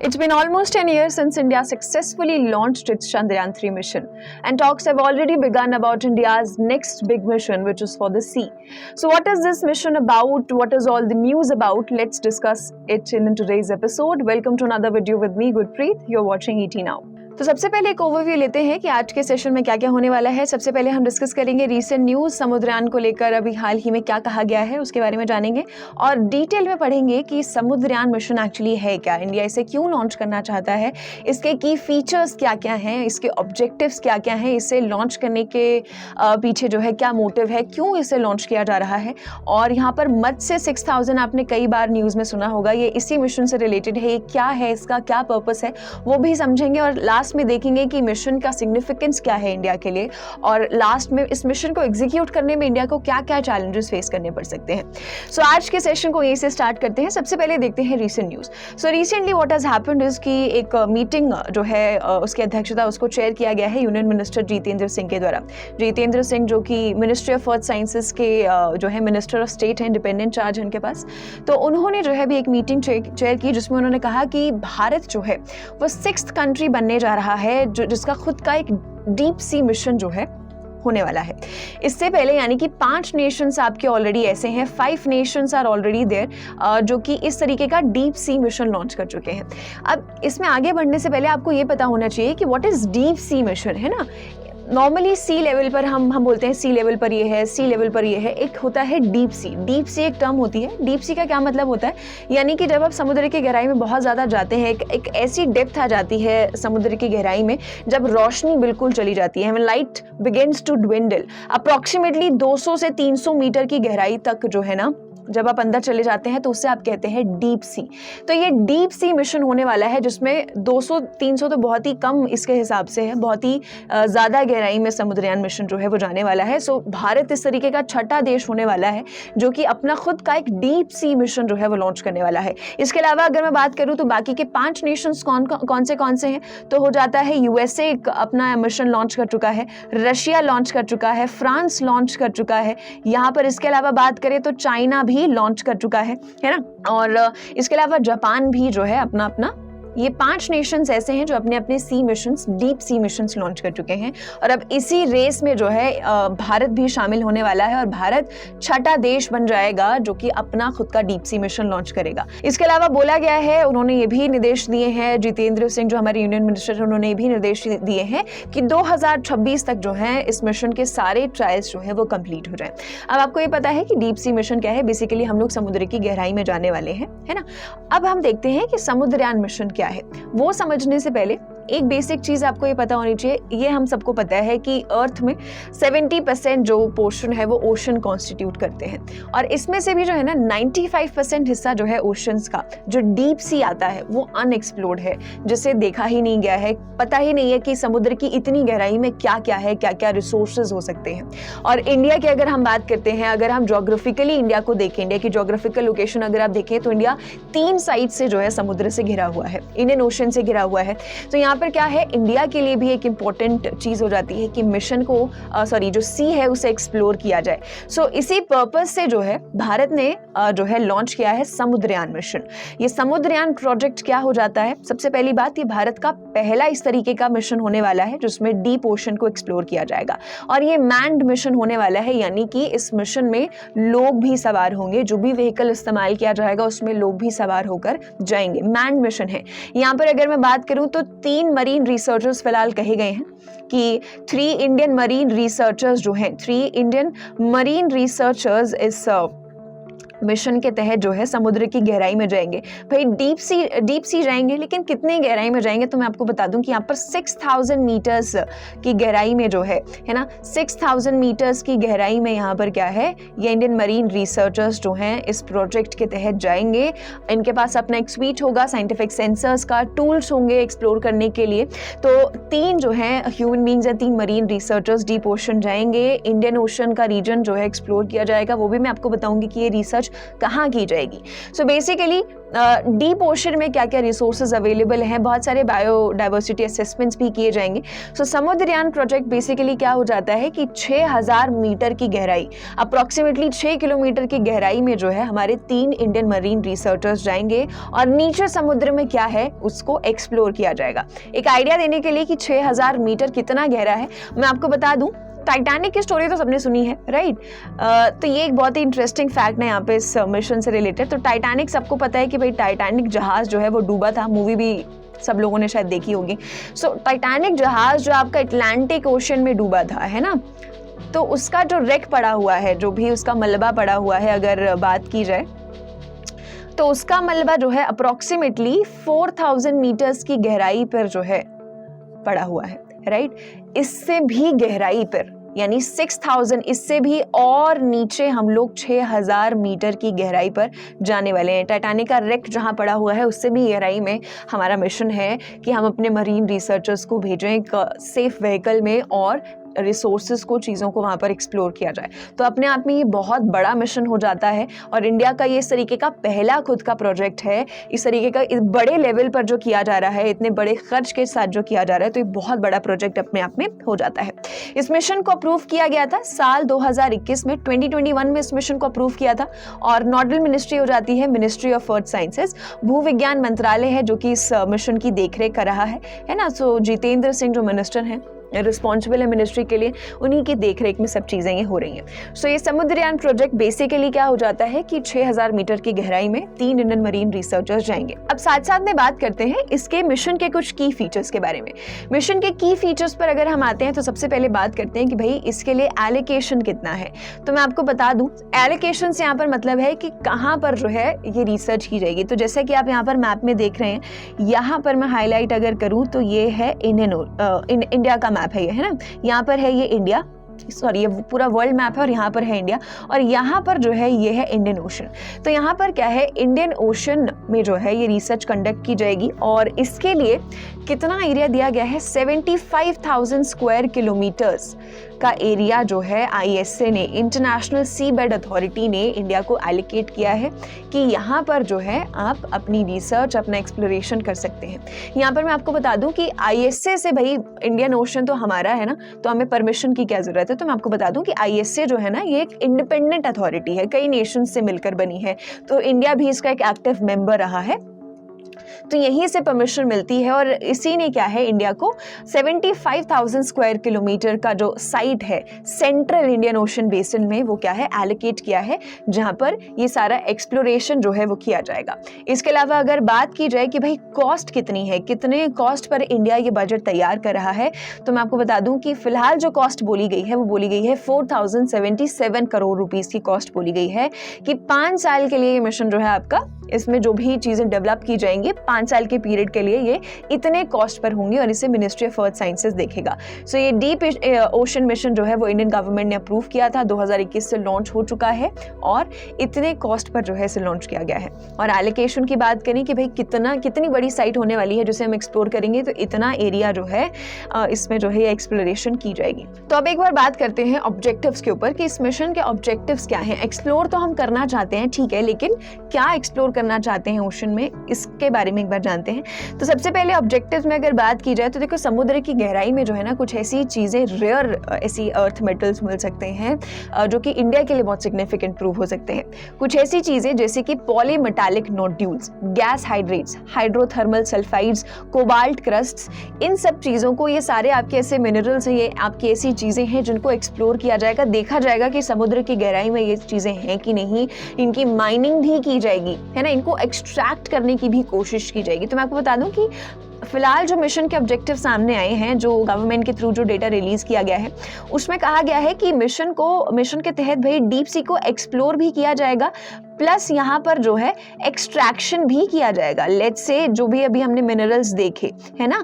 It's been almost 10 years since India successfully launched its Chandrayaan 3 mission, and talks have already begun about India's next big mission, which is for the sea. So, what is this mission about? What is all the news about? Let's discuss it in today's episode. Welcome to another video with me, Gurpreet. You're watching ET Now. तो सबसे पहले एक overview लेते हैं कि आज के session में क्या क्या होने वाला है। सबसे पहले हम डिस्कस करेंगे रीसेंट न्यूज़, समुद्रयान को लेकर अभी हाल ही में क्या कहा गया है उसके बारे में जानेंगे और डिटेल में पढ़ेंगे कि समुद्रयान मिशन एक्चुअली है क्या, इंडिया इसे क्यों लॉन्च करना चाहता है, इसके की फीचर्स क्या क्या हैं, इसके ऑब्जेक्टिव्स क्या क्या हैं, इसे लॉन्च करने के पीछे जो है क्या मोटिव है, क्यों इसे लॉन्च किया जा रहा है। और यहाँ पर मत्स्य 6000 आपने कई बार न्यूज़ में सुना होगा, ये इसी मिशन से रिलेटेड है। ये क्या है, इसका क्या पर्पस है वो भी समझेंगे और लास्ट में देखेंगे कि मिशन का सिग्निफिकेंस क्या है इंडिया के लिए और लास्ट में इस मिशन को एग्जीक्यूट करने में इंडिया को क्या क्या चैलेंजेस फेस करने पड़ सकते हैं। सो आज के सेशन को यहीं से स्टार्ट करते हैं। सबसे पहले देखते हैं recent news. So recently what has happened is कि एक मीटिंग जो है उसकी अध्यक्षता उसको चेयर किया गया है यूनियन मिनिस्टर जितेंद्र सिंह के द्वारा। जितेंद्र सिंह जो कि मिनिस्ट्री ऑफ अर्थ साइंसेज के जो है मिनिस्टर ऑफ स्टेट हैं, इंडिपेंडेंट चार्ज है उनके पास। तो उन्होंने जो है भी एक मीटिंग चेयर की जिसमें उन्होंने कहा कि भारत जो है वो 6th कंट्री बनने जा रहा है जिसका खुद का एक डीप सी मिशन जो है होने वाला है। इससे पहले यानी कि 5 नेशंस आपके ऑलरेडी ऐसे हैं, 5 नेशंस आर ऑलरेडी देयर जो कि इस तरीके का डीप सी मिशन लॉन्च कर चुके हैं। अब इसमें आगे बढ़ने से पहले आपको ये पता होना चाहिए कि what is deep sea mission, है ना। नॉर्मली सी लेवल पर हम बोलते हैं सी लेवल पर ये है, सी लेवल पर ये है। एक होता है डीप सी। डीप सी एक टर्म होती है। डीप सी का क्या मतलब होता है, यानी कि जब आप समुद्र की गहराई में बहुत ज़्यादा जाते हैं, एक ऐसी डेप्थ आ जाती है समुद्र की गहराई में जब रोशनी बिल्कुल चली जाती है, light begins to dwindle. Approximately 200 से 300 मीटर की गहराई तक जो है ना, जब आप अंदर चले जाते हैं तो उससे आप कहते हैं डीप सी। तो ये डीप सी मिशन होने वाला है जिसमें 200-300 तो बहुत ही कम इसके हिसाब से है, बहुत ही ज़्यादा गहराई में समुद्रयान मिशन जो है वो जाने वाला है। सो भारत इस तरीके का छठा देश होने वाला है जो कि अपना खुद का एक डीप सी मिशन जो है वो लॉन्च करने वाला है। इसके अलावा अगर मैं बात करूँ तो बाकी के 5 नेशंस कौन से हैं, तो हो जाता है यूएसए अपना मिशन लॉन्च कर चुका है, रशिया लॉन्च कर चुका है, फ्रांस लॉन्च कर चुका है यहाँ पर। इसके अलावा बात करें तो चाइना भी लॉन्च कर चुका है ना। और इसके अलावा जापान भी जो है अपना ये 5 नेशंस ऐसे हैं जो अपने अपने sea missions, deep sea missions launch कर चुके हैं। और अब इसी रेस में जो है भारत भी शामिल होने वाला है और भारत छठा देश बन जाएगा जो कि अपना खुद का डीप सी मिशन लॉन्च करेगा। इसके अलावा बोला गया है, उन्होंने ये भी निर्देश दिए हैं, जितेंद्र सिंह जो हमारे यूनियन मिनिस्टर हैं उन्होंने ये भी निर्देश दिए हैं कि 2026 तक जो है इस मिशन के सारे ट्रायल्स जो है वो कंप्लीट हो जाए। अब आपको ये पता है कि डीप सी मिशन क्या है। बेसिकली हम लोग समुद्र की गहराई में जाने वाले हैं, है ना। अब हम देखते हैं कि समुद्रयान मिशन क्या है। वो समझने से पहले एक बेसिक चीज आपको ये पता होनी चाहिए। ये हम सबको पता है कि अर्थ में 70% जो पोर्शन है वो ओशन कॉन्स्टिट्यूट करते हैं और इसमें से भी जो है ना 95% हिस्सा जो है ओशंस का जो डीप सी आता है वो अनएक्सप्लोर्ड है, जिसे देखा ही नहीं गया है। पता ही नहीं है कि समुद्र की इतनी गहराई में क्या क्या है, क्या क्या रिसोर्सेज हो सकते हैं। और इंडिया की अगर हम बात करते हैं, अगर हम जोग्राफिकली इंडिया को देखें, इंडिया की जोग्राफिकल लोकेशन अगर आप देखें तो इंडिया 3 साइड से जो है समुद्र से घिरा हुआ है, इंडियन ओशन से घिरा हुआ है। तो यहाँ पर क्या है, इंडिया के लिए भी एक इंपॉर्टेंट चीज हो जाती है कि मिशन को जो सी है उसे एक्सप्लोर किया जाए। सो इसी पर्पस से जो है भारत ने जो है लॉन्च किया है समुद्रयान मिशन। ये समुद्रयान प्रोजेक्ट क्या हो जाता है, सबसे पहली बात, ये भारत का पहला इस तरीके का मिशन होने वाला है जिसमें डीप ओशन को एक्सप्लोर किया जाएगा और ये मैन्ड मिशन होने वाला है, यानी कि इस मिशन में लोग भी सवार होंगे। जो भी व्हीकल इस्तेमाल किया जाएगा उसमें लोग भी सवार होकर जाएंगे। मैन्ड मिशन है। यहाँ पर अगर मैं बात करूं तो 3 मरीन रिसर्चर्स फिलहाल कहे गए हैं कि 3 इंडियन मरीन रिसर्चर्स जो हैं, 3 इंडियन मरीन रिसर्चर्स इस मिशन के तहत जो है समुद्र की गहराई में जाएंगे। भाई डीप सी जाएंगे, लेकिन कितनी गहराई में जाएंगे तो मैं आपको बता दूं कि यहाँ पर 6000 मीटर्स की गहराई में जो है ना, 6000 मीटर्स की गहराई में यहाँ पर क्या है, ये इंडियन मरीन रिसर्चर्स जो हैं इस प्रोजेक्ट के तहत जाएंगे। इनके पास अपना एक स्वीट होगा, साइंटिफिक सेंसर्स का टूल्स होंगे एक्सप्लोर करने के लिए। तो 3 जो है ह्यूमन बींग्स हैं, 3 मरीन रिसर्चर्स डीप ओशन जाएंगे। इंडियन ओशन का रीजन जो है एक्सप्लोर किया जाएगा। वो भी मैं आपको बताऊंगी कि ये रिसर्च कहाँ की जाएगी। सो बेसिकली डीप ओशन में क्या क्या रिसोर्सेज अवेलेबल हैं, बहुत सारे बायोडाइवर्सिटी असेसमेंट्स भी किए जाएंगे। सो समुद्रयान प्रोजेक्ट बेसिकली क्या हो जाता है कि 6000 मीटर की गहराई, अप्रॉक्सीमेटली 6 किलोमीटर की गहराई में जो है हमारे 3 इंडियन मरीन रिसर्चर्स जाएंगे और नीचे समुद्र में क्या है उसको एक्सप्लोर किया जाएगा। एक आइडिया देने के लिए कि 6000 मीटर कितना गहरा है, मैं आपको बता दूं, टाइटैनिक की स्टोरी तो सबने सुनी है, राइट? तो ये एक बहुत ही इंटरेस्टिंग फैक्ट है यहाँ पे इस मिशन से रिलेटेड। तो टाइटैनिक, सबको पता है कि भाई टाइटैनिक जहाज जो है वो डूबा था, मूवी भी सब लोगों ने शायद देखी होगी। सो टाइटैनिक जहाज जो आपका अटलांटिक ओशन में डूबा था, है ना, तो उसका जो रेक पड़ा हुआ है, जो भी उसका मलबा पड़ा हुआ है अगर बात की जाए, तो उसका मलबा जो है अप्रोक्सीमेटली 4000 मीटर्स की गहराई पर जो है पड़ा हुआ है, राइट? इससे भी गहराई पर, यानी 6000, इससे भी और नीचे हम लोग 6000 मीटर की गहराई पर जाने वाले हैं। टाइटैनिक का रेक जहां पड़ा हुआ है उससे भी गहराई में हमारा मिशन है कि हम अपने मरीन रिसर्चर्स को भेजें एक सेफ व्हीकल में और रिसोर्सेज को, चीज़ों को वहाँ पर एक्सप्लोर किया जाए। तो अपने आप में ये बहुत बड़ा मिशन हो जाता है और इंडिया का ये इस तरीके का पहला खुद का प्रोजेक्ट है, इस तरीके का इस बड़े लेवल पर जो किया जा रहा है, इतने बड़े खर्च के साथ जो किया जा रहा है, तो ये बहुत बड़ा प्रोजेक्ट अपने आप में हो जाता है। इस मिशन को अप्रूव किया गया था साल 2021 में, 2021 में इस मिशन को अप्रूव किया था और नोडल मिनिस्ट्री हो जाती है मिनिस्ट्री ऑफ अर्थ साइंसेज। भूविज्ञान मंत्रालय है जो कि इस मिशन की देखरेख कर रहा है ना। सो जितेंद्र सिंह जो मिनिस्टर हैं, रिस्पॉन्सिबल है मिनिस्ट्री के लिए, उन्हीं की देखरेख में सब चीज़ें ये हो रही हैं। सो ये समुद्रयान प्रोजेक्ट बेसिकली क्या हो जाता है कि 6000 मीटर की गहराई में 3 इंडियन मरीन रिसर्चर्स जाएंगे। अब साथ साथ में बात करते हैं इसके मिशन के कुछ की फीचर्स के बारे में। मिशन के की फीचर्स पर अगर हम आते हैं तो सबसे पहले बात करते हैं कि भाई इसके लिए एलोकेशन कितना है। तो मैं आपको बता दूं, एलोकेशन से यहाँ पर मतलब है कि कहाँ पर जो है ये रिसर्च की जाएगी। तो जैसे कि आप यहाँ पर मैप में देख रहे हैं, यहाँ पर मैं हाईलाइट अगर करूँ तो ये है इंडिया का मैप है, ये है ना, यहाँ पर है ये इंडिया, सॉरी ये पूरा वर्ल्ड मैप है और यहाँ पर है इंडिया और यहाँ पर जो है ये है इंडियन ओशन। तो यहाँ पर क्या है, इंडियन ओशन में जो है ये रिसर्च कंडक्ट की जाएगी और इसके लिए कितना एरिया दिया गया है, 75,000 स्क्वायर किलोमीटर्स का एरिया जो है ISA ने, इंटरनेशनल सी बेड अथॉरिटी ने इंडिया को एलोकेट किया है कि यहाँ पर जो है आप अपनी रिसर्च, अपना एक्सप्लोरेशन कर सकते हैं। यहाँ पर मैं आपको बता दूं कि ISA से, भाई इंडियन ओशन तो हमारा है ना, तो हमें परमिशन की क्या जरूरत है। तो मैं आपको बता दूं कि ISA जो है ना, ये एक इंडिपेंडेंट अथॉरिटी है, कई नेशन से मिलकर बनी है, तो इंडिया भी इसका एक एक्टिव मेंबर रहा है, तो यहीं से परमिशन मिलती है और इसी ने क्या है, इंडिया को 75,000 स्क्वायर किलोमीटर का जो साइट है सेंट्रल इंडियन ओशन बेसिन में, वो क्या है, एलोकेट किया है, जहां पर ये सारा एक्सप्लोरेशन जो है वो किया जाएगा। इसके अलावा अगर बात की जाए कि भाई कॉस्ट कितनी है, कितने कॉस्ट पर इंडिया ये बजट तैयार कर रहा है, तो मैं आपको बता दूं कि फिलहाल जो कॉस्ट बोली गई है वो बोली गई है 4077 करोड़ रुपीस की कॉस्ट बोली गई है कि 5 साल के लिए ये मिशन जो है आपका, इसमें जो भी चीजें डेवलप की जाएंगी 5 साल के पीरियड के लिए ये इतने कॉस्ट पर होंगी और इसे मिनिस्ट्री ऑफ अर्थ साइंसेज देखेगा। सो ये डीप ओशन मिशन जो है वो इंडियन गवर्नमेंट ने अप्रूव किया था, 2021 से लॉन्च हो चुका है और इतने कॉस्ट पर जो है इसे लॉन्च किया गया है। और एलोकेशन की बात करें कि भाई कितनी बड़ी साइट होने वाली है जिसे हम एक्सप्लोर करेंगे, तो इतना एरिया जो है इसमें जो है एक्सप्लोरेशन की जाएगी। तो अब एक बार बात करते हैं ऑब्जेक्टिव्स के ऊपर कि इस मिशन के ऑब्जेक्टिव्स क्या हैं। एक्सप्लोर तो हम करना चाहते हैं, ठीक है, लेकिन क्या एक्सप्लोर करना चाहते हैं ओशन में, इसके बारे में एक बार जानते हैं। तो सबसे पहले ऑब्जेक्टिव्स में अगर बात की जाए तो देखो, समुद्र की गहराई में जो है ना, कुछ ऐसी चीजें, रेयर ऐसी अर्थ मेटल्स मिल सकते हैं जो कि इंडिया के लिए बहुत सिग्निफिकेंट प्रूव हो सकते हैं। कुछ ऐसी चीजें जैसे कि polymetallic nodules, gas hydrates, hydrothermal sulphides, cobalt crusts, इन सब चीजों को, ये सारे आपके ऐसे मिनरल्स हैं, ये आपकी ऐसी चीजें हैं जिनको एक्सप्लोर किया जाएगा, देखा जाएगा कि समुद्र की गहराई में ये चीजें हैं कि नहीं, इनकी माइनिंग भी की जाएगी, है ना, इनको एक्सट्रैक्ट करने की भी कोशिश की जाएगी। तो मैं आपको बता दूं कि फिलहाल जो मिशन के ऑब्जेक्टिव सामने आए हैं, जो गवर्नमेंट के थ्रू जो डेटा रिलीज किया गया है, उसमें कहा गया है कि मिशन के तहत भाई डीप सी को एक्सप्लोर भी किया जाएगा, प्लस यहाँ पर जो है एक्सट्रैक्शन भी किया जाएगा। लेट्स से जो भी अभी हमने मिनरल्स देखे है ना,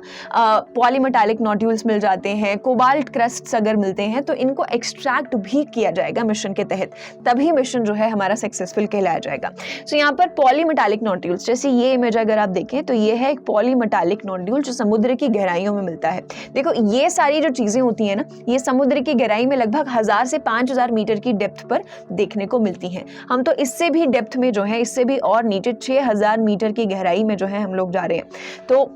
पॉलीमेटालिक नोड्यूल्स मिल जाते हैं, कोबाल्ट क्रस्ट्स अगर मिलते हैं, तो इनको एक्सट्रैक्ट भी किया जाएगा मिशन के तहत, तभी मिशन जो है हमारा सक्सेसफुल कहलाया जाएगा। सो यहाँ पर पॉलीमेटालिक नोड्यूल्स, जैसे ये इमेज अगर आप देखें तो ये है एक पॉलीमेटालिक नोड्यूल जो समुद्र की गहराइयों में मिलता है। देखो, ये सारी जो चीजें होती है ना, ये समुद्र की गहराई में लगभग 1000 से 5000 मीटर की डेप्थ पर देखने को मिलती हैं। हम तो इससे भी डेप्थ में जो है, इससे भी और नीचे 6000 मीटर की गहराई में जो है हम लोग जा रहे हैं। तो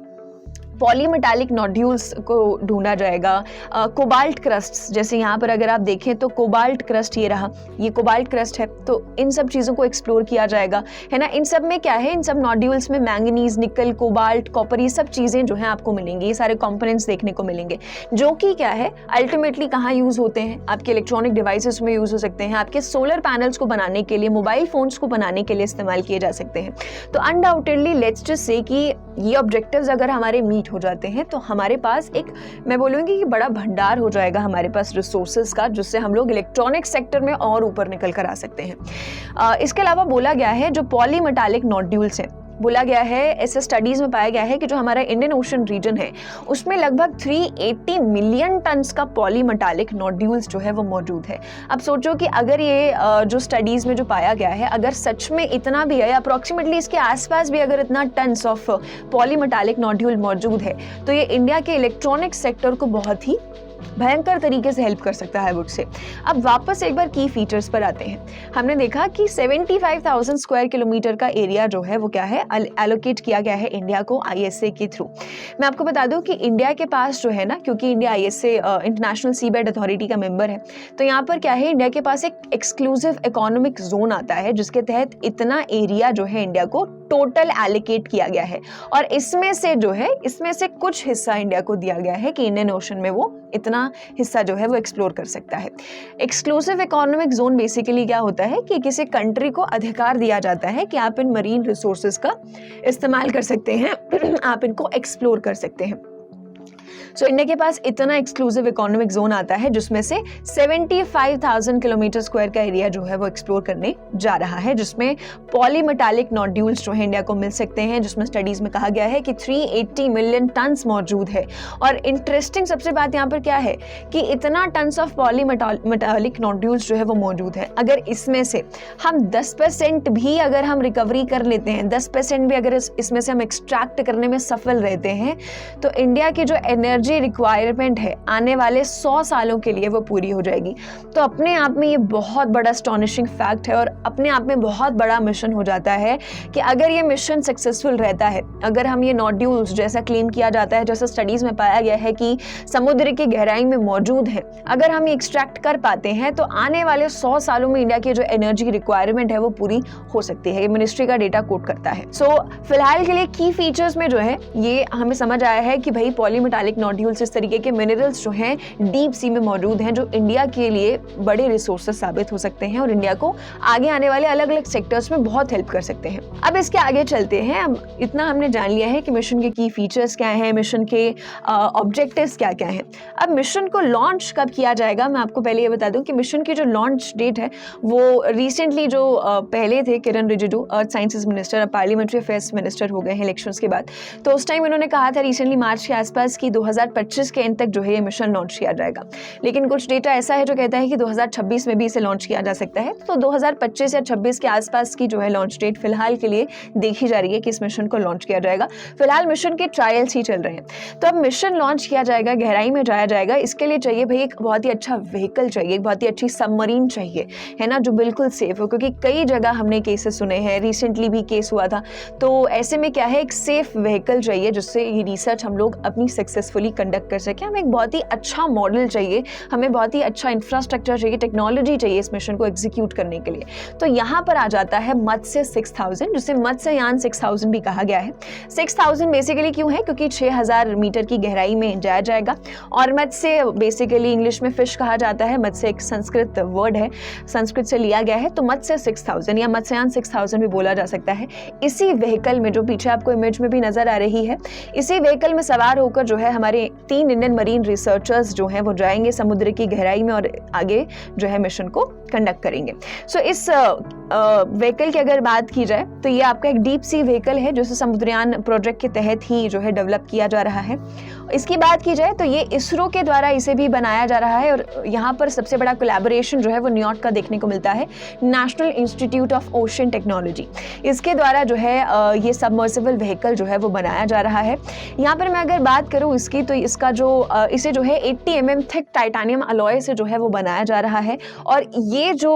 पॉलीमेटालिक नोड्यूल्स को ढूंढा जाएगा। कोबाल्ट क्रस्ट, जैसे यहाँ पर अगर आप देखें तो कोबाल्ट क्रस्ट ये रहा, ये कोबाल्ट क्रस्ट है, तो इन सब चीज़ों को एक्सप्लोर किया जाएगा, है ना। इन सब में क्या है, इन सब नोड्यूल्स में मैंगनीज, निकल, कोबाल्ट, कॉपर, ये सब चीज़ें जो हैं आपको मिलेंगी, ये सारे कंपोनेंट्स देखने को मिलेंगे, जो कि क्या है अल्टीमेटली कहाँ यूज़ होते हैं, आपके इलेक्ट्रॉनिक डिवाइसेस में यूज़ हो सकते हैं, आपके सोलर पैनल्स को बनाने के लिए, मोबाइल फोन्स को बनाने के लिए इस्तेमाल किए जा सकते हैं। तो अनडाउटेडली लेट्स जस्ट से कि ये ऑब्जेक्टिव्स अगर हमारे मीट हो जाते हैं तो हमारे पास एक, मैं बोलूँगी कि बड़ा भंडार हो जाएगा हमारे पास रिसोर्सेज का, जिससे हम लोग इलेक्ट्रॉनिक सेक्टर में और ऊपर निकल कर आ सकते हैं। इसके अलावा बोला गया है जो पॉलीमेटालिक नोड्यूल्स हैं, बोला गया है, ऐसे स्टडीज में पाया गया है कि जो हमारा इंडियन ओशन रीजन है उसमें लगभग 380 मिलियन टन्स का पॉलीमेटालिक नोड्यूल्स जो है वो मौजूद है। अब सोचो कि अगर ये जो स्टडीज में जो पाया गया है अगर सच में इतना भी है, अप्रॉक्सीमेटली इसके आसपास भी अगर इतना टन्स ऑफ पॉलीमेटालिक नोड्यूल मौजूद है, तो ये इंडिया के इलेक्ट्रॉनिक सेक्टर को बहुत ही भयंकर तरीके से हेल्प कर सकता है वुड से। अब वापस एक बार की फीचर्स पर आते हैं। हमने देखा कि 75,000 स्क्वायर किलोमीटर का एरिया जो है वो क्या है, एलोकेट किया गया है इंडिया को ISA के थ्रू। मैं आपको बता दूं कि इंडिया के पास जो है ना, क्योंकि India ISA international seabed authority का मेंबर है, तो यहाँ पर क्या है, इंडिया के पास एक एक्सक्लूसिव इकोनॉमिक जोन आता है जिसके तहत इतना एरिया जो है इंडिया को टोटल एलोकेट किया गया है, और इसमें से जो है, इसमें से कुछ हिस्सा इंडिया को दिया गया है कि इंडियन ओशन में वो इतना हिस्सा जो है वो एक्सप्लोर कर सकता है। एक्सक्लूसिव इकोनॉमिक जोन बेसिकली क्या होता है कि किसी कंट्री को अधिकार दिया जाता है कि आप इन मरीन रिसोर्सेज का इस्तेमाल कर सकते हैं, आप इनको एक्सप्लोर कर सकते हैं। सो इंडिया के पास इतना एक्सक्लूसिव इकोनॉमिक जोन आता है जिसमें से 75,000 किलोमीटर स्क्वायर का एरिया जो है वो एक्सप्लोर करने जा रहा है, जिसमें पॉलीमेटालिक नोड्यूल्स जो है इंडिया को मिल सकते हैं, जिसमें स्टडीज में कहा गया है कि 380 मिलियन टन्स मौजूद है। और इंटरेस्टिंग सबसे बात यहाँ पर क्या है कि इतना टन्स ऑफ पॉलीमेटालिक नोड्यूल्स जो है वो मौजूद है, अगर इसमें से हम 10% भी अगर हम रिकवरी कर लेते हैं, 10% भी अगर इसमें से हम एक्सट्रैक्ट करने में सफल रहते हैं, तो इंडिया की जो एनर्जी रिक्वायरमेंट है आने वाले 100 सालों के लिए वो पूरी हो जाएगी। तो अपने आप में ये बहुत बड़ा एस्टॉनिशिंग फैक्ट है और अपने आप में बहुत बड़ा मिशन हो जाता है कि अगर ये मिशन सक्सेसफुल रहता है, अगर हम ये नोड्यूल्स जैसा क्लेम किया जाता है, जैसा स्टडीज में पाया गया है कि समुद्र की गहराई में मौजूद है, अगर हम ये एक्सट्रैक्ट कर पाते हैं तो आने वाले 100 सालों में इंडिया की जो एनर्जी रिक्वायरमेंट है वो पूरी हो सकती है। ये मिनिस्ट्री का डेटा कोट करता है। सो फिलहाल के लिए की फीचर्स में जो है ये हमें समझ आया है कि भाई पॉलीमेटालिक नोड्यूल्स, इस तरीके के मिनरल्स जो हैं डीप सी में मौजूद हैं, जो इंडिया के लिए बड़े रिसोर्सेस साबित हो सकते हैं और इंडिया को आगे आने वाले अलग अलग सेक्टर्स में बहुत हेल्प कर सकते हैं। अब इसके आगे चलते हैं। अब इतना हमने जान लिया है कि मिशन के की फीचर्स क्या हैं, मिशन के ऑब्जेक्टिव्स क्या क्या हैं। अब मिशन को लॉन्च कब किया जाएगा, मैं आपको पहले ये बता दूं कि मिशन की जो लॉन्च डेट है वो रिसेंटली जो पहले थे किरण रिजिजू, अर्थ साइंसेज मिनिस्टर, अब पार्लियामेंट्री अफेयर्स मिनिस्टर हो गए हैं इलेक्शंस के बाद, तो उस टाइम इन्होंने कहा था रिसेंटली मार्च के आसपास की 2025 के एंड तक जो है ये मिशन लॉन्च किया जाएगा। लेकिन कुछ डेटा ऐसा है जो कहता है कि 2026 में भी इसे लॉन्च किया जा सकता है। तो 2025 या 26 के आसपास की जो है लॉन्च डेट फिलहाल के लिए देखी जा रही है कि इस मिशन को लॉन्च किया जाएगा। फिलहाल मिशन के ट्रायल्स ही चल रहे हैं। तो अब मिशन लॉन्च किया जाएगा, गहराई में जाया जाएगा, इसके लिए चाहिए भाई एक बहुत ही अच्छा व्हीकल चाहिए, एक बहुत ही अच्छी सबमरीन चाहिए, है ना, जो बिल्कुल सेफ हो, क्योंकि कई जगह हमने केसेस सुने हैं, रिसेंटली भी केस हुआ था। तो ऐसे में क्या है, एक सेफ व्हीकल चाहिए जिससे ये रिसर्च हम लोग अपनी सक्सेसफुली कंडक्ट कर सकें। हमें एक बहुत ही अच्छा मॉडल चाहिए, हमें बहुत ही अच्छा इंफ्रास्ट्रक्चर चाहिए, टेक्नोलॉजी चाहिए इस मिशन को एग्जीक्यूट करने के लिए। तो यहाँ पर आ जाता है मत्स्य 6000, जिसे मत्स्ययान 6000 भी कहा गया है। 6000 बेसिकली क्यों है, क्योंकि 6000 मीटर की गहराई में जाया जाएगा। और मत्स्य बेसिकली इंग्लिश में फिश कहा जाता है, मत्स्य एक संस्कृत वर्ड है, संस्कृत से लिया गया है, तो मत्स्य 6000 या मत्स्ययान 6000 भी बोला जा सकता है। इसी व्हीकल में, जो पीछे आपको इमेज में भी नजर आ रही है, इसी व्हीकल में सवार होकर जो है हमारे 3 इंडियन मरीन रिसर्चर्स जो हैं वो जाएंगे समुद्र की गहराई में और आगे जो है मिशन को कंडक्ट करेंगे। सो इस व्हीकल की अगर बात की जाए तो ये आपका एक डीप सी व्हीकल है जिसे समुद्रयान प्रोजेक्ट के तहत ही जो है डेवलप किया जा रहा है। इसकी बात की जाए तो ये इसरो के द्वारा इसे भी बनाया जा रहा है और यहाँ पर सबसे बड़ा कोलैबोरेशन जो है वो न्यूयॉर्क का देखने को मिलता है, national institute of ocean technology. इसके द्वारा जो है ये सबमर्सिबल व्हीकल जो है वो बनाया जा रहा है। यहाँ पर मैं अगर बात करूँ इसकी, तो इसका जो इसे जो है 80 mm थिक टाइटेनियम अलॉय से जो है वो बनाया जा रहा है। और ये जो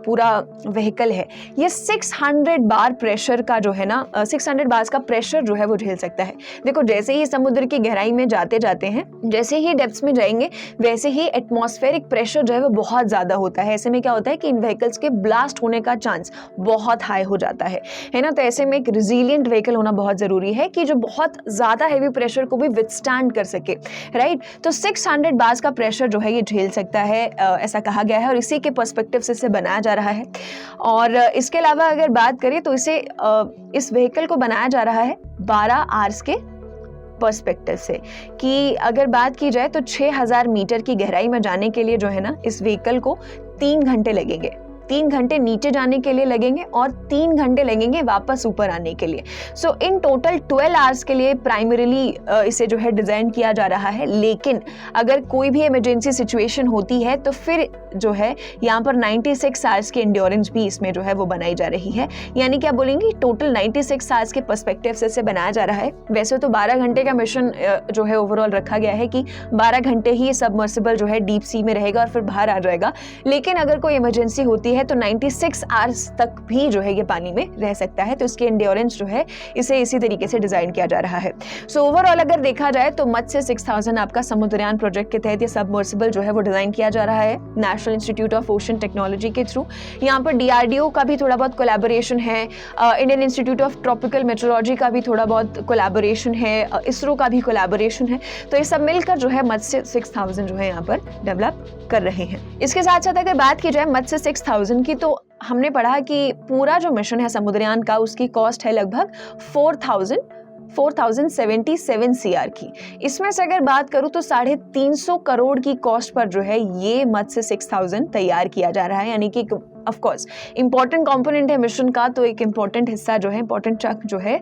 पूरा व्हीकल है है, ये 600 बार प्रेशर का जो है ना 600 बार का प्रेशर जो है वो झेल सकता है। देखो जैसे ही समुद्र की गहराई में जाते जाते हैं, जैसे ही डेप्थ्स में जाएंगे वैसे ही एटमॉस्फेरिक प्रेशर जो है वो बहुत ज़्यादा होता है। ऐसे में क्या होता है कि इन व्हीकल्स के ब्लास्ट होने का चांस बहुत हाई हो जाता है ना। तो ऐसे में एक रिजिलियंट व्हीकल होना बहुत ज़रूरी है कि जो बहुत ज़्यादा हैवी प्रेशर को भी विथस्टैंड कर सके, राइट। तो 600 बार्स का प्रेशर जो है ये झेल सकता है, ऐसा कहा गया है और इसी के पर्सपेक्टिव से इसे बनाया जा रहा है। और इसके अलावा अगर बात करें तो इस व्हीकल को बनाया जा रहा है 12 आवर्स के पर्सपेक्टिव से, कि अगर बात की जाए तो 6000 मीटर की गहराई में जाने के लिए जो है ना इस व्हीकल को 3 घंटे लगेंगे। 3 घंटे नीचे जाने के लिए लगेंगे और 3 घंटे लगेंगे वापस ऊपर आने के लिए। सो इन टोटल 12 आवर्स के लिए प्राइमरीली इसे जो है डिज़ाइन किया जा रहा है। लेकिन अगर कोई भी इमरजेंसी सिचुएशन होती है तो फिर जो है यहाँ पर 96 आवर्स की एंड्योरेंस भी इसमें जो है वो बनाई जा रही है। यानी क्या बोलेंगे, टोटल 96 आवर्स के पर्सपेक्टिव से इसे बनाया जा रहा है। वैसे तो 12 घंटे का मिशन जो है ओवरऑल रखा गया है कि 12 घंटे ही सबमर्सिबल जो है डीप सी में रहेगा और फिर बाहर आ जाएगा। लेकिन अगर कोई इमरजेंसी होती है तो 96 आवर्स तक भी जो है ये पानी में रह सकता है। तो इसकी एंड्योरेंस जो है इसे इसी तरीके से डिजाइन किया जा रहा है। सो ओवरऑल अगर देखा जाए तो मत्स्य 6000 आपका समुद्रयान प्रोजेक्ट के तहत ये सबमर्सिबल जो है वो डिजाइन किया जा रहा है national institute of ocean technology के थ्रू। यहाँ पर DRDO का भी थोड़ा बहुत कोलैबोरेशन है, Indian institute of tropical metrology का भी थोड़ा बहुत कोलैबोरेशन है, इसरो का भी कोलैबोरेशन है। तो ये सब मिलकर जो है मत्स्य 6000 जो है यहाँ पर डेवलप कर रहे हैं। इसके साथ साथ अगर बात की जाए मत्स्य 6000 की, तो हमने पढ़ा कि पूरा जो मिशन है समुद्रयान का उसकी कॉस्ट है लगभग 4077 CR की। इसमें से अगर बात करूं तो 350 करोड़ की कॉस्ट पर जो है ये मत्स्य 6000 तैयार किया जा रहा है। यानी कि ऑफ कोर्स इंपॉर्टेंट कंपोनेंट है मिशन का, तो एक इंपॉर्टेंट हिस्सा जो है, इंपॉर्टेंट चंक जो है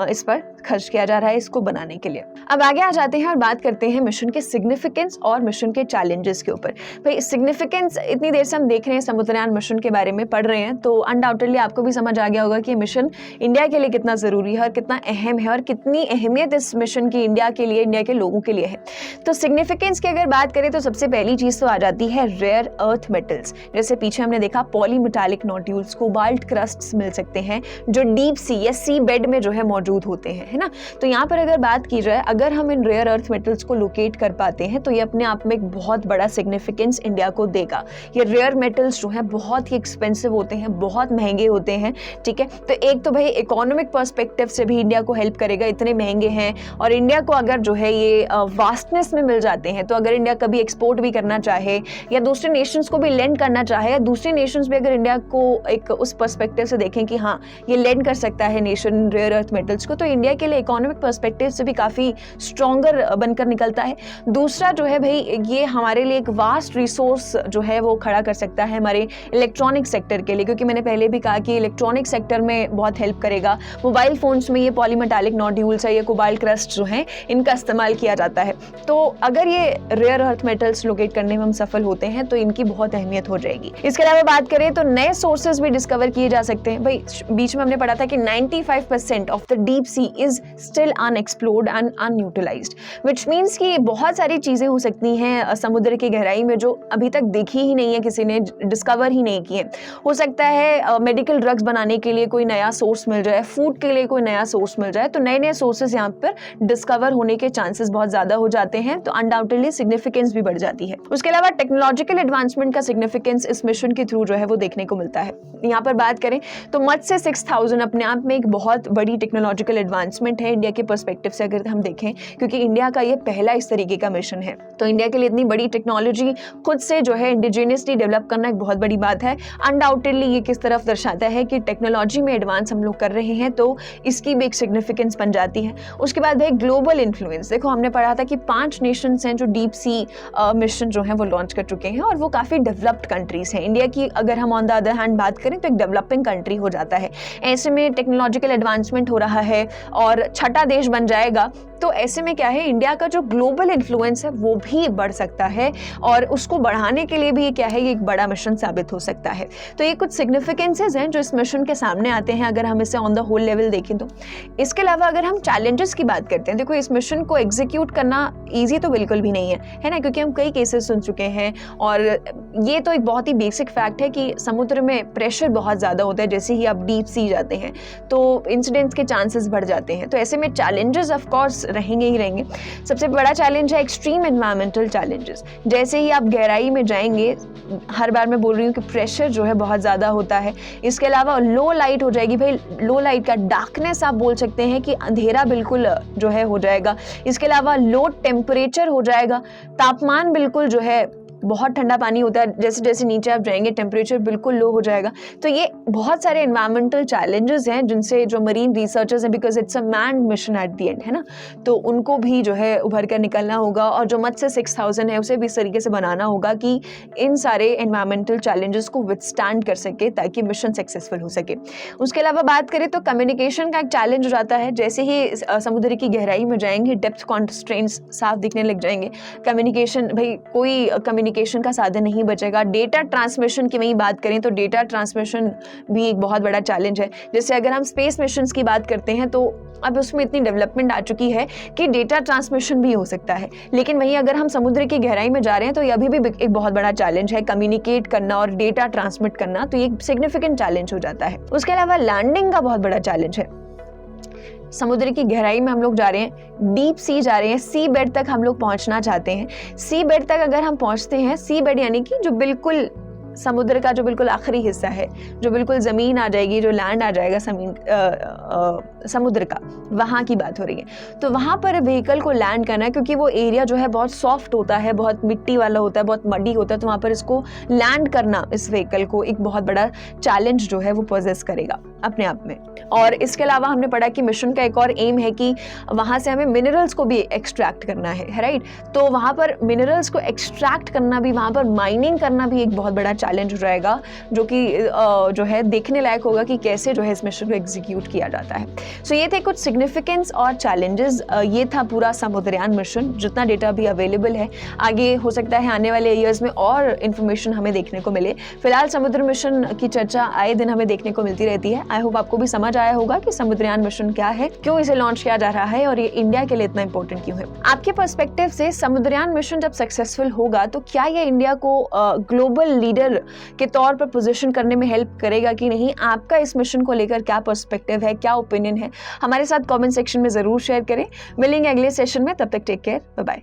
इस पर खर्च किया जा रहा है इसको बनाने के लिए। अब आगे आ जाते हैं और बात करते हैं मिशन के सिग्निफिकेंस और मिशन के चैलेंजेस के ऊपर। भाई सिग्निफिकेंस, इतनी देर से हम देख रहे हैं समुद्रयान मिशन के बारे में पढ़ रहे हैं, तो अनडाउटेडली आपको भी समझ आ गया होगा कि मिशन इंडिया के लिए कितना ज़रूरी है और कितना अहम है और कितनी अहमियत इस मिशन की इंडिया के लिए, इंडिया के लोगों के लिए है। तो सिग्निफिकेंस की अगर बात करें तो सबसे पहली चीज़ तो आ जाती है रेयर अर्थ मेटल्स। जैसे पीछे हमने देखा पॉलीमेटालिक नोड्यूल्स, कोबाल्ट क्रस्ट्स मिल सकते हैं जो डीप सी या सी बेड में जो है मौजूद होते हैं, है ना। तो यहाँ पर अगर बात की जाए, अगर हम इन रेयर अर्थ मेटल्स को लोकेट कर पाते हैं तो ये अपने आप में एक बहुत बड़ा सिग्निफिकेंस इंडिया को देगा। ये रेयर मेटल्स जो है बहुत ही एक्सपेंसिव होते हैं, बहुत महंगे होते हैं, ठीक है। तो एक तो भाई इकोनॉमिक पर्सपेक्टिव से भी इंडिया को हेल्प करेगा, इतने महंगे हैं। और इंडिया को अगर जो है ये वास्टनेस में मिल जाते हैं, तो अगर इंडिया कभी एक्सपोर्ट भी करना चाहे या दूसरे नेशंस को भी लेंड करना चाहे, या दूसरे नेशंस भी अगर इंडिया को एक उस पर्सपेक्टिव से देखें कि हाँ ये लेंड कर सकता है नेशन रेयर अर्थ मेटल्स को, तो इंडिया के लिए इकोनॉमिक पर्सपेक्टिव से भी काफ़ी स्ट्रॉन्गर बनकर निकलता है। दूसरा जो है भाई ये हमारे लिए एक वास्ट रिसोर्स जो है वो खड़ा कर सकता है हमारे इलेक्ट्रॉनिक सेक्टर के लिए, क्योंकि मैंने पहले भी कहा कि इलेक्ट्रॉनिक सेक्टर में बहुत हेल्प करेगा। मोबाइल फोन्स में ये पॉलीमेटालिक नोड्यूल्स है, ये कोबाल्ट क्रस्ट जो हैं, इनका इस्तेमाल किया जाता है। तो अगर ये रेयर अर्थ मेटल्स लोकेट करने में हम सफल होते हैं तो इनकी बहुत अहमियत हो जाएगी। इसके अलावा बात करें तो नए सोर्सेज भी डिस्कवर किए जा सकते हैं। भाई बीच में हमने पढ़ा था कि 95% of the deep sea is still unexplored and unutilised, which means कि बहुत सारी चीजें हो सकती हैं समुद्र की गहराई में जो अभी तक देखी ही नहीं है, किसी ने डिस्कवर ही नहीं की है। हो सकता है मेडिकल ड्रग्स बनाने के लिए कोई नया सोर्स मिल जाए, फूड के लिए कोई नया सोर्स मिल जाए, तो नए नए सोर्सेज यहाँ पर डिस्कवर होने के चांसेस बहुत ज्यादा हो जाते हैं, तो अनडाउटेडली सिग्निफिकेंस भी बढ़ जाती है। उसके अलावा टेक्नोलॉजिकल एडवांसमेंट का सिग्निफिकेंस इस मिशन के थ्रू जो है वो देखने को मिलता है। यहाँ पर बात करें तो मत्स्य 6000 अपने आप में एक बहुत बड़ी टेक्नोलॉजिकल एडवांसमेंट है इंडिया के पर्सपेक्टिव से अगर हम देखें, क्योंकि इंडिया का ये पहला इस तरीके का मिशन है। तो इंडिया के लिए इतनी बड़ी टेक्नोलॉजी खुद से जो है इंडिजिनियसली डेवलप करना एक बहुत बड़ी बात है। अनडाउटेडली ये किस तरफ दर्शाता है कि टेक्नोलॉजी में एडवांस हम लोग कर रहे हैं, तो इसकी भी एक सिग्निफिकेंस बन जाती है। उसके बाद है ग्लोबल इन्फ्लुएंस। देखो हमने पढ़ा था कि 5 नेशंस हैं जो डीप सी मिशन जो है वो लॉन्च कर चुके हैं और वो काफ़ी डेवलप्ड कंट्रीज हैं। इंडिया की अगर हम ऑन द अदर हैंड बात करें तो एक डेवलपिंग कंट्री हो जाता है। ऐसे में टेक्नोलॉजिकल एडवांसमेंट हो रहा है और छठा देश बन जाएगा, तो ऐसे में क्या है, इंडिया का जो ग्लोबल इन्फ्लुएंस है वो भी बढ़ सकता है और उसको बढ़ाने के लिए भी क्या है, ये एक बड़ा मिशन साबित हो सकता है। तो ये कुछ सिग्निफिकेंसेज हैं जो इस मिशन के सामने आते हैं अगर हम इसे ऑन द होल लेवल देखें तो। इसके अलावा अगर हम चैलेंजेस की बात करते हैं, देखो इस मिशन को एग्जीक्यूट करना ईजी तो बिल्कुल भी नहीं है ना, क्योंकि हम कई केसेस सुन चुके हैं और ये तो एक बहुत ही बेसिक फैक्ट है कि समुद्र में प्रेशर बहुत ज़्यादा होता है। जैसे ही आप डीप सी जाते हैं तो इंसिडेंट्स के चांसेस बढ़ जाते हैं। तो ऐसे में चैलेंजेस ऑफ कोर्स रहेंगे ही रहेंगे। सबसे बड़ा चैलेंज है एक्सट्रीम एनवायरमेंटल चैलेंजेस। जैसे ही आप गहराई में जाएंगे, हर बार मैं बोल रही हूँ कि प्रेशर जो है बहुत ज़्यादा होता है। इसके अलावा लो लाइट हो जाएगी, भाई लो लाइट का डार्कनेस आप बोल सकते हैं कि अंधेरा बिल्कुल जो है हो जाएगा। इसके अलावा लो टेम्परेचर हो जाएगा, तापमान बिल्कुल जो है बहुत ठंडा पानी होता है, जैसे जैसे नीचे आप जाएंगे टेम्परेचर बिल्कुल लो हो जाएगा। तो ये बहुत सारे एनवायरमेंटल चैलेंजेस हैं जिनसे जो मरीन रिसर्चर्स हैं, because it's a manned mission at the end, है ना, तो उनको भी जो है उभर कर निकलना होगा और जो मत्स्य 6000 है उसे भी इस तरीके से बनाना होगा कि इन सारे एनवायरमेंटल चैलेंजेस को विथस्टैंड कर सके ताकि मिशन सक्सेसफुल हो सके। उसके अलावा बात करें तो कम्युनिकेशन का एक चैलेंज हो जाता है। जैसे ही समुद्र की गहराई में जाएंगे, डेप्थ कॉन्स्ट्रेंट्स साफ दिखने लग जाएंगे। कम्युनिकेशन, भाई कोई कम्युनिकेशन का साधन नहीं बचेगा। डेटा ट्रांसमिशन की वही बात करें तो डेटा ट्रांसमिशन भी एक बहुत बड़ा चैलेंज है। जैसे अगर हम स्पेस मिशंस की बात करते हैं तो अब उसमें इतनी डेवलपमेंट आ चुकी है कि डेटा ट्रांसमिशन भी हो सकता है, लेकिन वहीं अगर हम समुद्र की गहराई में जा रहे हैं तो ये अभी भी एक बहुत बड़ा चैलेंज है, कम्युनिकेट करना और डेटा ट्रांसमिट करना। तो ये एक सिग्निफिकेंट चैलेंज हो जाता है। उसके अलावा लैंडिंग का बहुत बड़ा चैलेंज है। समुद्र की गहराई में हम लोग जा रहे हैं, डीप सी जा रहे हैं, सी बेड तक हम लोग पहुंचना चाहते हैं। सी बेड तक अगर हम पहुंचते हैं, सी बेड यानी कि जो बिल्कुल समुद्र का जो बिल्कुल आखिरी हिस्सा है, जो बिल्कुल ज़मीन आ जाएगी, जो लैंड आ जाएगा समुद्र का, वहाँ की बात हो रही है। तो वहाँ पर व्हीकल को लैंड करना है, क्योंकि वो एरिया जो है बहुत सॉफ्ट होता है, बहुत मिट्टी वाला होता है, बहुत मडी होता है, तो वहाँ पर इसको लैंड करना, इस व्हीकल को एक बहुत बड़ा चैलेंज जो है वो पोजेस करेगा अपने आप में। और इसके अलावा हमने पढ़ा कि मिशन का एक और एम है कि वहाँ से हमें मिनरल्स को भी एक्सट्रैक्ट करना है, राइट। तो वहाँ पर मिनरल्स को एक्सट्रैक्ट करना भी, वहाँ पर माइनिंग करना भी एक बहुत बड़ा चैलेंज हो जाएगा, जो कि जो है देखने लायक होगा कि कैसे जो है इस मिशन को एग्जीक्यूट किया जाता है। सो ये थे कुछ सिग्निफिकेंस और चैलेंजेस। ये था पूरा समुद्रयान मिशन, जितना डेटा भी अवेलेबल है। आगे हो सकता है आने वाले ईयर्स में और इन्फॉर्मेशन हमें देखने को मिले। फिलहाल समुद्र मिशन की चर्चा आए दिन हमें देखने को मिलती रहती है। आई होप आपको भी समझ आया होगा कि समुद्रयान मिशन क्या है, क्यों इसे लॉन्च किया जा रहा है और ये इंडिया के लिए इतना इंपॉर्टेंट क्यों है। आपके पर्सपेक्टिव से समुद्रयान मिशन जब सक्सेसफुल होगा तो क्या ये इंडिया को ग्लोबल लीडर के तौर पर पोजीशन करने में हेल्प करेगा कि नहीं? आपका इस मिशन को लेकर क्या पर्सपेक्टिव है, क्या ओपिनियन है, हमारे साथ कमेंट सेक्शन में जरूर शेयर करें। मिलेंगे अगले सेशन में, तब तक take care, bye bye.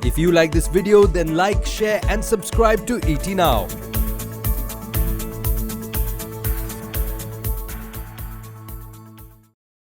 If you like this video, then like, share and subscribe to ET Now.